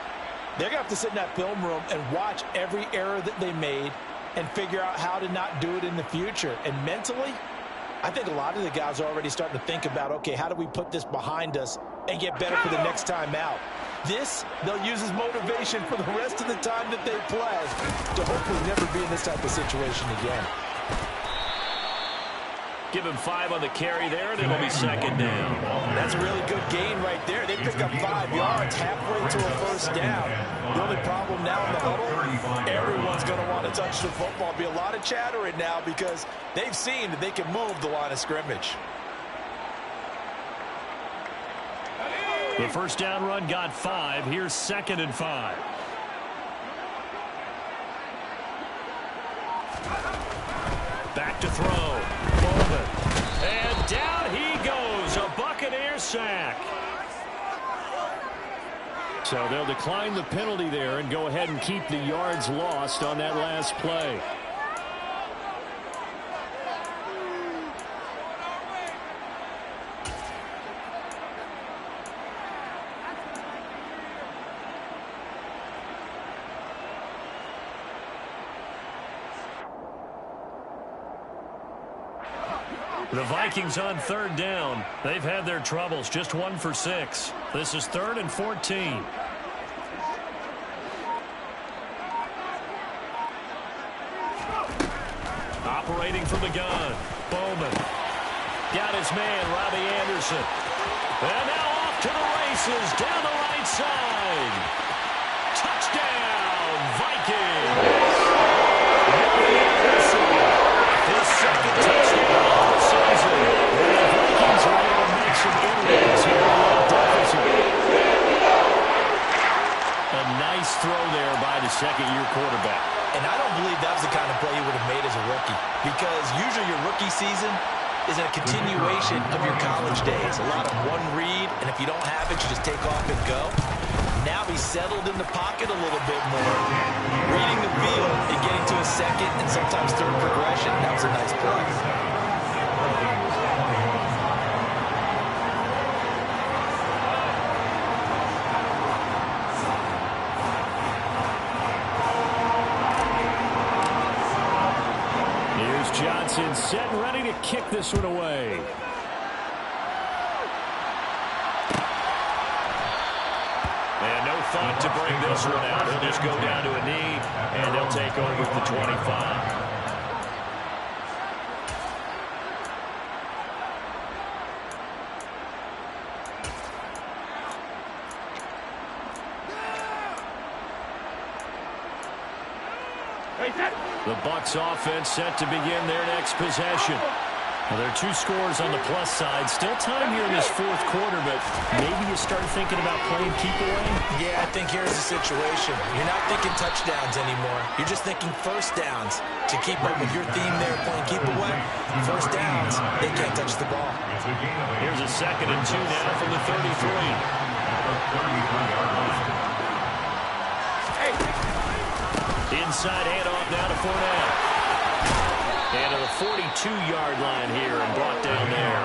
they're going to have to sit in that film room and watch every error that they made and figure out how to not do it in the future. And mentally, I think a lot of the guys are already starting to think about, okay, how do we put this behind us and get better for the next time out? This, they'll use as motivation for the rest of the time that they play to hopefully never be in this type of situation again. Give him 5 on the carry there, and it'll be 2nd down. That's a really good gain right there. They pick up 5 yards halfway to a 1st down. The only problem now in the huddle, everyone's going to want to touch the football. Be a lot of chattering now because they've seen that they can move the line of scrimmage. The 1st down run got 5. Here's 2nd and 5. Back to throw. Bowman. And down he goes. A Buccaneer sack. So they'll decline the penalty there and go ahead and keep the yards lost on that last play. The Vikings on 3rd down. They've had their troubles. Just 1 for 6. This is 3rd and 14. Operating from the gun. Bowman. Got his man, Robbie Anderson. And now off to the races down the right side. Touchdown, Vikings. Robbie Anderson. His 2nd touchdown of the season. And the Vikings are able to make some inroads here in the deficit. A nice throw there by the 2nd-year quarterback. And I don't believe that was the kind of play he would have made as a rookie, because usually your rookie season is a continuation of your college days. A lot of one read, and if you don't have it, you just take off and go. Now he's settled in the pocket a little bit more, reading the field and getting to a 2nd and sometimes 3rd progression. That was a nice play. Johnson set and ready to kick this one away. And no thought to bring this one out. He'll just go down to a knee, and they'll take over at the 25. The Bucs offense set to begin their next possession. Well, there are 2 scores on the plus side. Still time here in this fourth quarter, but maybe you start thinking about playing keep away? Yeah, I think here's the situation. You're not thinking touchdowns anymore. You're just thinking first downs. To keep up with your theme there, playing keep away, first downs, they can't touch the ball. Here's a 2nd and 2 now from the 33. Inside handoff now to Fournette. And to the 42-yard line here and brought down there.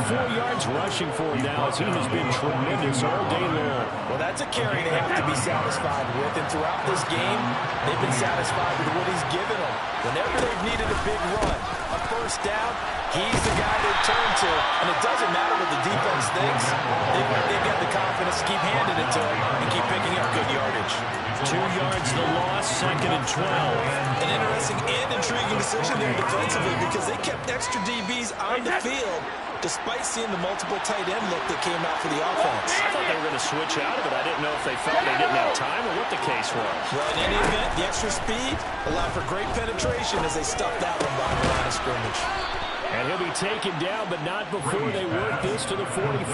84 yards rushing for him now as he has been tremendous all day long. Well, that's a carry they have to be satisfied with. And throughout this game, they've been satisfied with what he's given them. Whenever they've needed a big run, a first down, he's the guy they turn to. And it doesn't matter what the defense thinks. They've got the confidence to keep handing it to him and keep picking up good yardage. 2 yards the loss, 2nd and 12. An interesting and intriguing decision there defensively because they kept extra DBs on the field despite seeing the multiple tight end look that came out for the offense. I thought they were going to switch out of it. I didn't know if they felt they didn't have time or what the case was. Well, in any event, the extra speed allowed for great penetration as they stuffed that one behind the line of scrimmage. And he'll be taken down, but not before they work this to the 45.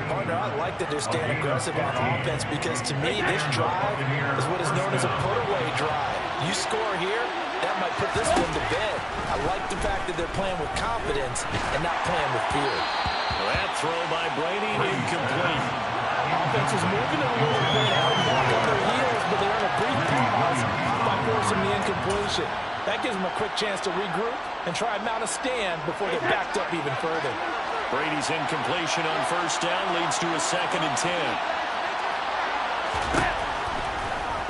Partner, I like that they're staying aggressive on offense because to me, this drive is what is known as a put-away drive. You score here, that might put this one to bed. I like the fact that they're playing with confidence and not playing with fear. Well, that throw by Brady, incomplete. Offense is moving a little bit, having back on their heels, but they're on a brief pause by forcing the incompletion. That gives them a quick chance to regroup and try and mount a stand before they're backed up even further. Brady's incompletion on first down leads to a 2nd and 10.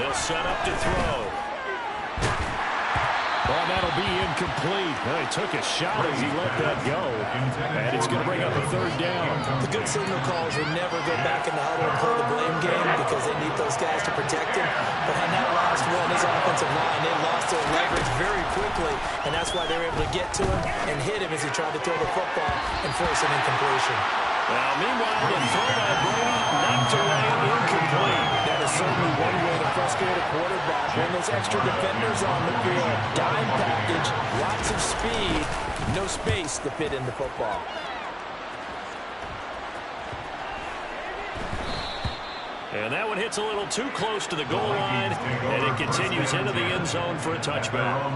They'll set up to throw. Well, that'll be incomplete. Well, he took a shot as he let that go. And it's going to bring up a 3rd down. The good signal calls will never go back in the huddle and play the blame game because they need those guys to protect him. But on that last one, his offensive line, they lost their leverage very quickly, and that's why they were able to get to him and hit him as he tried to throw the football and force an incompletion. Well, meanwhile, the throw by Brady knocked away, incomplete. That is certainly one way to frustrate a quarterback. When those extra defenders on the field, dime package, lots of speed, no space to fit in the football. And that one hits a little too close to the goal line, and it continues into the end zone for a touchback.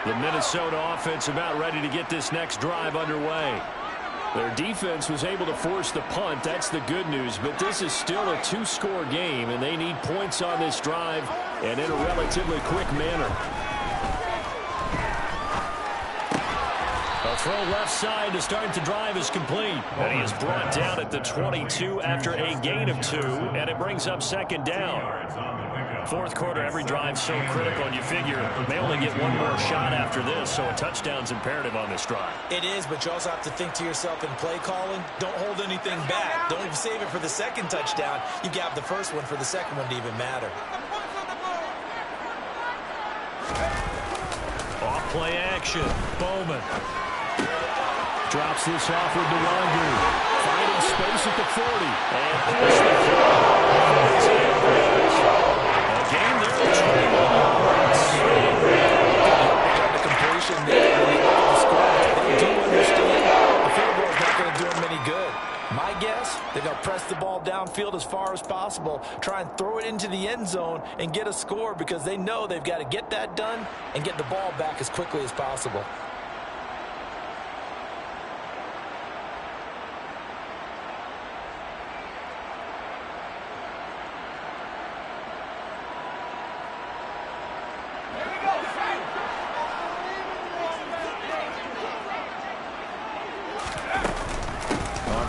The Minnesota offense about ready to get this next drive underway. Their defense was able to force the punt. That's the good news. But this is still a 2-score game, and they need points on this drive and in a relatively quick manner. A throw left side to start the drive is complete. And he is brought down at the 22 after a gain of 2, and it brings up 2nd down. Fourth quarter, every drive so critical, and you figure they only get one more shot after this, so a touchdown's imperative on this drive. It is, but you also have to think to yourself in play calling, don't hold anything back. Don't save it for the 2nd touchdown. You got the first one for the 2nd one to even matter. Off play action. Bowman. Drops this off with DeWander. Finding space at the 40. And push the throw. A game there at 21 yards. The completion there, when you look at the score, they do understand the field goal is not going to do them any good. My guess, they're going to press the ball downfield as far as possible, try and throw it into the end zone and get a score because they know they've got to get that done and get the ball back as quickly as possible.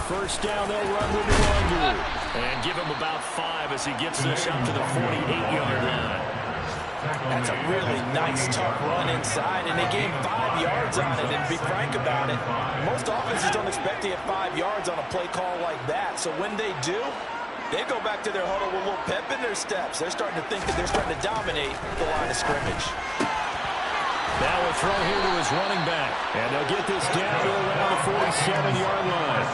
First down, they'll run with DeWander. And give him about 5 as he gets this up to the 48-yard line. That's a really nice, tough run inside, and they gained 5 yards on it. And to be frank about it, most offenses don't expect to get 5 yards on a play call like that. So when they do, they go back to their huddle with a little pep in their steps. They're starting to think that they're starting to dominate the line of scrimmage. Now a throw here to his running back. And they'll get this down to around the 47-yard line.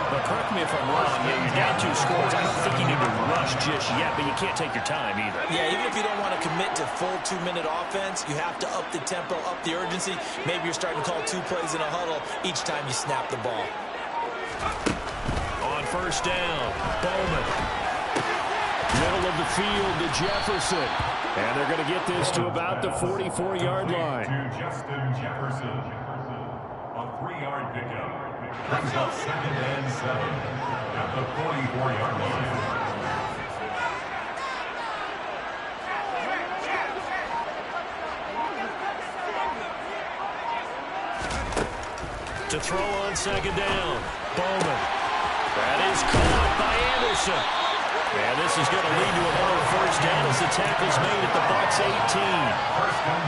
But correct me if I'm wrong, you're down 2 scores. I don't think you need to rush just yet, but you can't take your time either. Yeah, even if you don't want to commit to full 2-minute offense, you have to up the tempo, up the urgency. Maybe you're starting to call 2 plays in a huddle each time you snap the ball. On first down, Bowman. Middle of the field to Jefferson. And they're going to get this to about the 44-yard line. To Justin Jefferson. A 3-yard pickup. Brings up 2nd and 7 at the 44-yard line. To throw on 2nd down, Bowman. That is caught by Anderson. And this is going to lead to another first down as the tackle's made at the Bucs 18.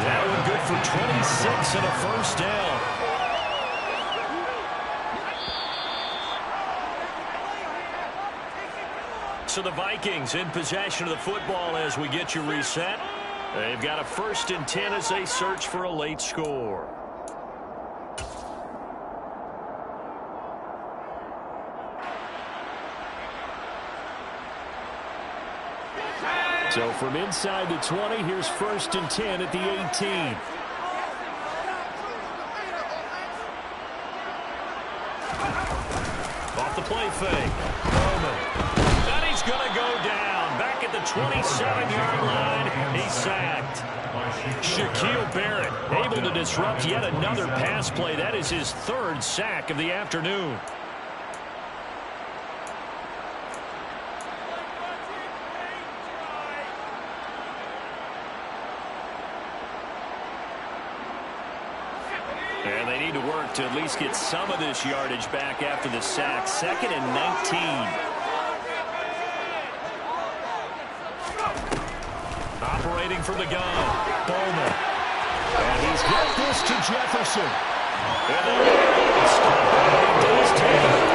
That one good for 26 and a first down. So the Vikings in possession of the football as we get you reset. They've got a 1st and 10 as they search for a late score. So from inside the 20, here's 1st and 10 at the 18. Off the play fake. Bowman. And he's going to go down. Back at the 27-yard line. He's sacked. Shaquille Barrett able to disrupt yet another pass play. That is his 3rd sack of the afternoon. And they need to work to at least get some of this yardage back after the sack. 2nd and 19. Operating from the gun, Bowman. And he's got this to Jefferson. And they stop. He does take it.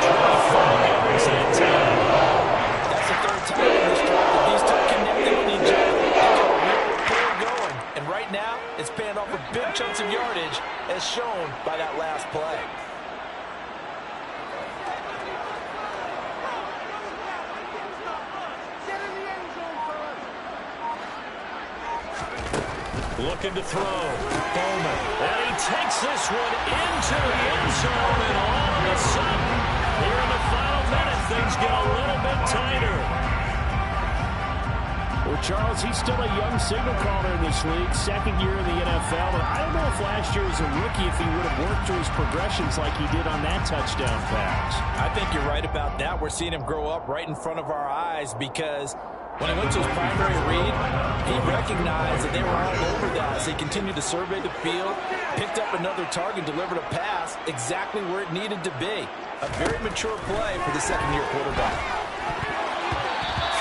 25 yards that time. That's the 3rd time in this drive that these 2 connected with each other. They got a real rapport going. And right now, it's paying off for big chunks of yardage, as shown by that last play. Looking to throw. Bowman. And he takes this one into the end zone. And all of a sudden, here in the final minute, things get a little bit tighter. Well, Charles, he's still a young signal caller in this league, 2nd year in the NFL. And I don't know if last year as a rookie, if he would have worked through his progressions like he did on that touchdown pass. I think you're right about that. We're seeing him grow up right in front of our eyes because when he went to his primary read, he recognized that they were all over that. So he continued to survey the field, picked up another target, delivered a pass exactly where it needed to be. A very mature play for the 2nd-year quarterback.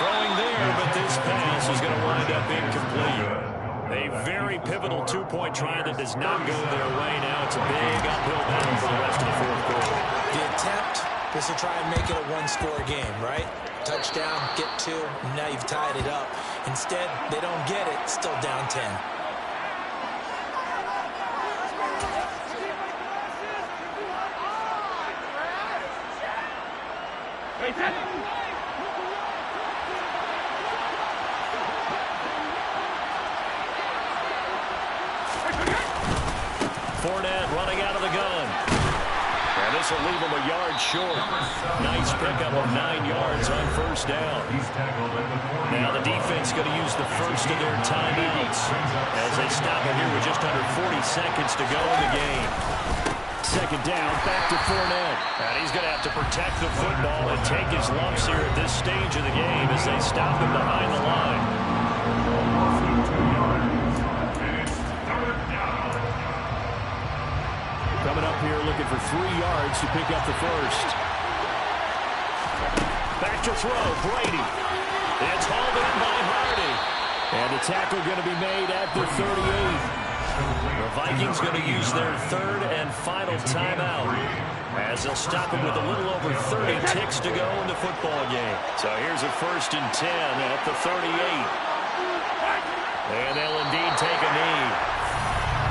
Throwing there, but this pass is going to wind up incomplete. A very pivotal 2-point try that does not go their way. Now it's a big uphill battle for the rest of the 4th quarter. The attempt was to try and make it a 1-score game, right? Touchdown, get 2, and now you've tied it up. Instead, they don't get it, still down 10. Fournette running out of the gun. And this will leave him a yard short. Nice pickup of 9 yards on first down. Now the defense going to use the first of their timeouts as they stop it here with just under 40 seconds to go in the game. 2nd down, back to Fournette. And he's going to have to protect the football and take his lumps here at this stage of the game as they stop him behind the line. Coming up here looking for 3 yards to pick up the first. Back to throw, Brady. It's hauled in by Hardy. And the tackle going to be made at the 38. The Vikings going to use their 3rd and final timeout as they'll stop it with a little over 30 ticks to go in the football game. So here's a 1st and 10 at the 38. And they'll indeed take a knee.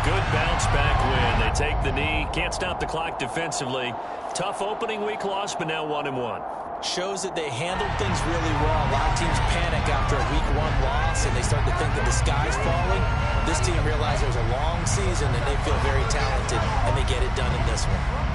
Good bounce-back win. They take the knee. Can't stop the clock defensively. Tough opening week loss, but now 1-1. Shows that they handled things really well. A lot of teams panic after a week 1 loss, and they start to think that the sky's falling. This team realized there's a long season, and they feel very talented, and they get it done in this one.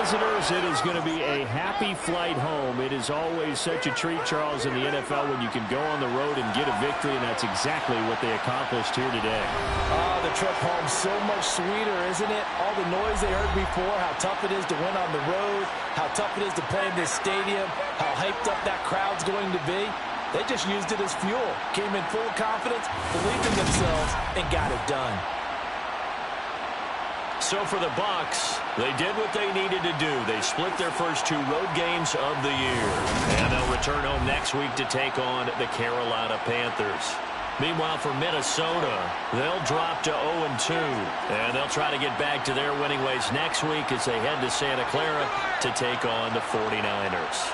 Visitors, it is going to be a happy flight home. It is always such a treat, Charles, in the NFL when you can go on the road and get a victory, and that's exactly what they accomplished here today. Oh, the trip home so much sweeter, isn't it? All the noise they heard before, how tough it is to win on the road, how tough it is to play in this stadium, how hyped up that crowd's going to be. They just used it as fuel, came in full confidence, believed in themselves, and got it done. So for the Bucs, they did what they needed to do. They split their first 2 road games of the year. And they'll return home next week to take on the Carolina Panthers. Meanwhile, for Minnesota, they'll drop to 0-2. And they'll try to get back to their winning ways next week as they head to Santa Clara to take on the 49ers.